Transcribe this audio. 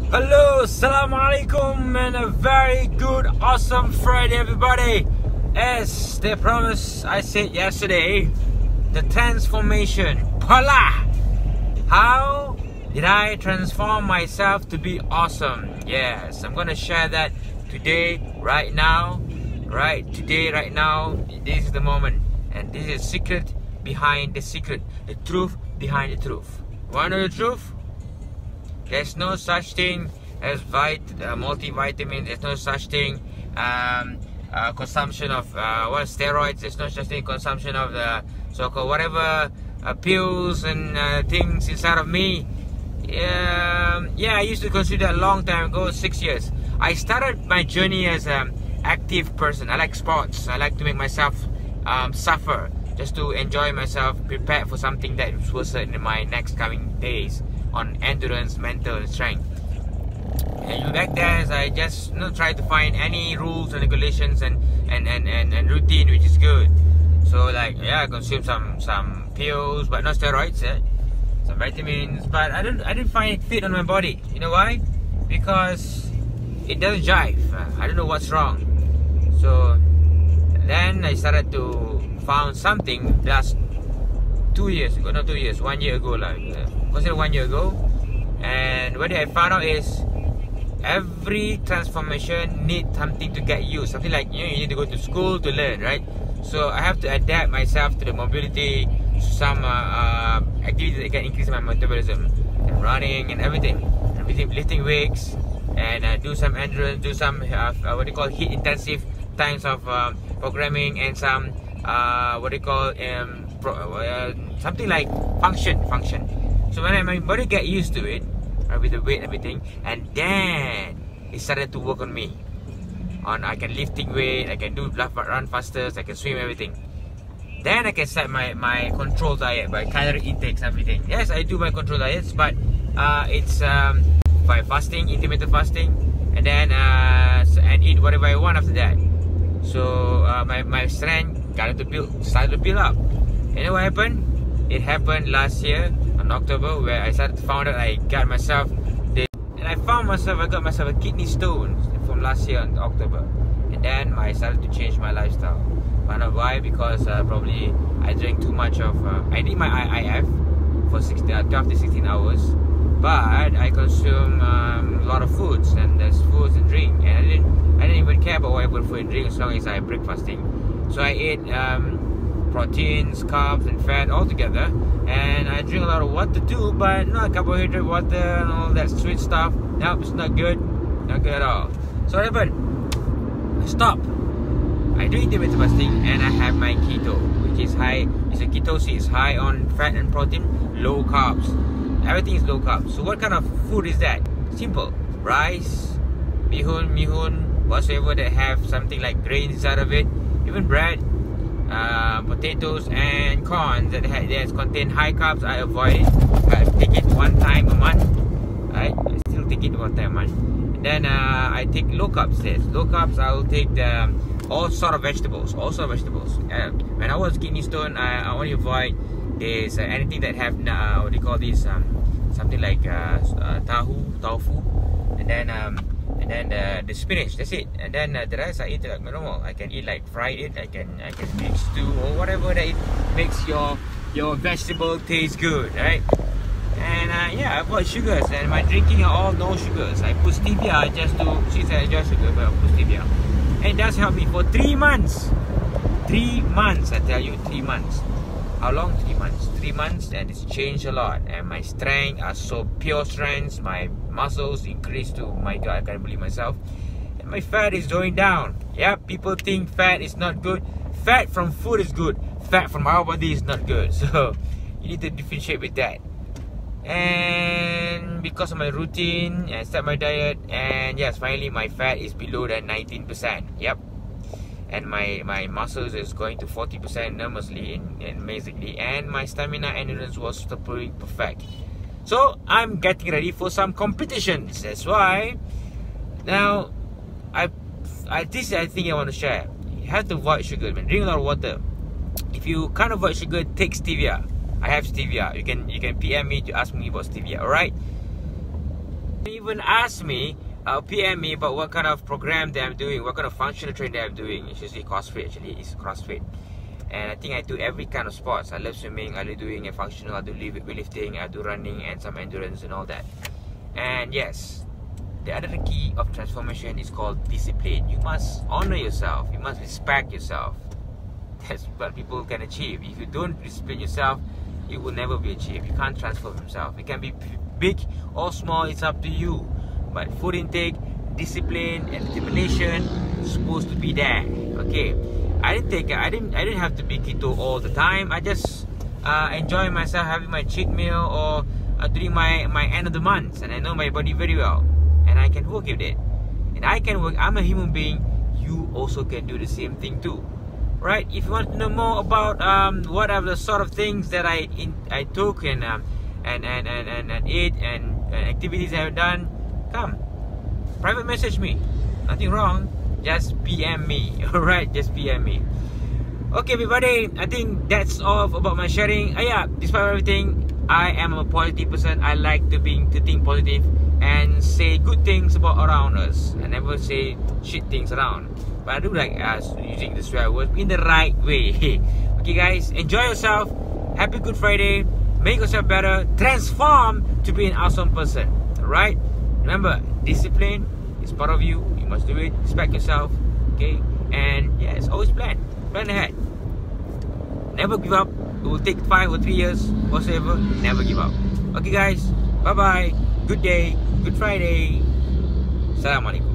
Hello, Assalamualaikum, and a very good, awesome Friday, everybody. As the promise I said yesterday, the transformation. Pala! How did I transform myself to be awesome? Yes, I'm gonna share that today, right now. Right now. This is the moment, and this is the secret behind the secret, the truth behind the truth. Wanna know the truth? There's no such thing as multivitamins. There's no such thing consumption of steroids. There's no such thing consumption of the so-called whatever pills and things inside of me. I used to consider that a long time ago, 6 years. I started my journey as an active person. I like sports. I like to make myself suffer just to enjoy myself, prepare for something that was worse in my next coming days on endurance, mental, and strength. And back then, I just try to find any rules and regulations and routine which is good. So I consume some pills, but not steroids. Some vitamins, but I didn't find it fit on my body. You know why? Because it doesn't jive. I don't know what's wrong. So then I started to found something just 2 years ago, not 2 years, 1 year ago, consider 1 year ago. And what I found out is every transformation needs something to get used. Something like you need to go to school to learn, right? So I have to adapt myself to the mobility, some activities that can increase my metabolism, and running and everything, lifting weights, and do some endurance, do some what they call heat intensive times of programming, and some something like function. So when my body get used to it, with the weight and everything, and then it started to work on me. I can lifting weight, I can do run faster, I can swim, everything. Then I can set my control diet by calorie intakes, everything. Yes, I do my control diets, but it's by fasting, intermittent fasting, and then and eat whatever I want after that. So my strength started to build up. You know what happened? It happened last year in October, where I started to find out I got myself I got myself a kidney stone from last year in October. And then I started to change my lifestyle. Found out why? Because probably I drank too much of I did my IF for 12 to 16 hours, but I consume a lot of foods, and there's foods and drink, and I didn't even care about whatever food and drink as long as I breakfasting. So I ate proteins, carbs, and fat all together, and I drink a lot of water too, but not carbohydrate water and all that sweet stuff. Nope, it's not good at all. So what happened? Stop. I do intermittent fasting, and I have my keto, which is high. It's a ketosis, high on fat and protein, low carbs. Everything is low carbs. So what kind of food is that? Simple: rice, mihun, whatsoever that have something like grains inside of it, even bread, potatoes and corn that contain high carbs. I avoid it. I take it one time a month. Right? I still take it one time a month. And then I take low carbs. Low carbs, I will take all sort of vegetables. When I was kidney stone, I only avoid this anything that have what do you call this? Something like tofu, and then the spinach. That's it. And then the rest I eat like normal. I can eat like fried it. I can make stew or whatever that it makes your vegetable taste good, right? And I avoid sugars, and my drinking are all no sugars. I put stevia since I enjoy sugar, but I put stevia, and it does help me for 3 months. 3 months, I tell you, 3 months. How long? 3 months. 3 months, and it's changed a lot. And my strength are so pure strengths. My muscles increased to, my God, I can't believe myself. And my fat is going down. Yeah, people think fat is not good. Fat from food is good. Fat from our body is not good. So you need to differentiate with that. And because of my routine and start my diet, and yes, finally my fat is below that 19%. Yep. And my muscles is going to 40% enormously and amazingly, and my stamina endurance was pretty perfect. So I'm getting ready for some competitions. That's why now this I think I want to share. You have to avoid sugar, man. Drink a lot of water. If you can't avoid sugar, take stevia. I have stevia. You can PM me to ask me about stevia. Alright. Even ask me, PM me about what kind of program that I'm doing, what kind of functional training that I'm doing. It's usually CrossFit. Actually, it's CrossFit. And I think I do every kind of sports. I love swimming, I love doing a functional, I do weightlifting, I do running and some endurance and all that. And yes, the other key of transformation is called discipline. You must honor yourself, you must respect yourself. That's what people can achieve. If you don't discipline yourself, it will never be achieved. You can't transform yourself. It can be big or small, it's up to you. But food intake, discipline and determination is supposed to be there. Okay. I didn't have to be keto all the time. I just enjoy myself having my cheat meal or during my end of the month, and I know my body very well, and I can work with it. And I can work. I'm a human being. You also can do the same thing too, right? If you want to know more about what are the sort of things that I took and ate and activities I've done, come private message me. Nothing wrong. Just PM me, alright? Just PM me. Okay, everybody, I think that's all about my sharing. Yeah, despite everything, I am a positive person. I like to think positive and say good things about around us. I never say shit things around. But I do like using the swear words in the right way. Okay, guys, enjoy yourself. Happy Good Friday. Make yourself better. Transform to be an awesome person. Alright? Remember, discipline is part of you. You must do it. Respect yourself. Okay? And yes, always plan. Plan ahead. Never give up. It will take 5 or 3 years, whatsoever. Never give up. Okay, guys. Bye bye. Good day. Good Friday. Assalamualaikum.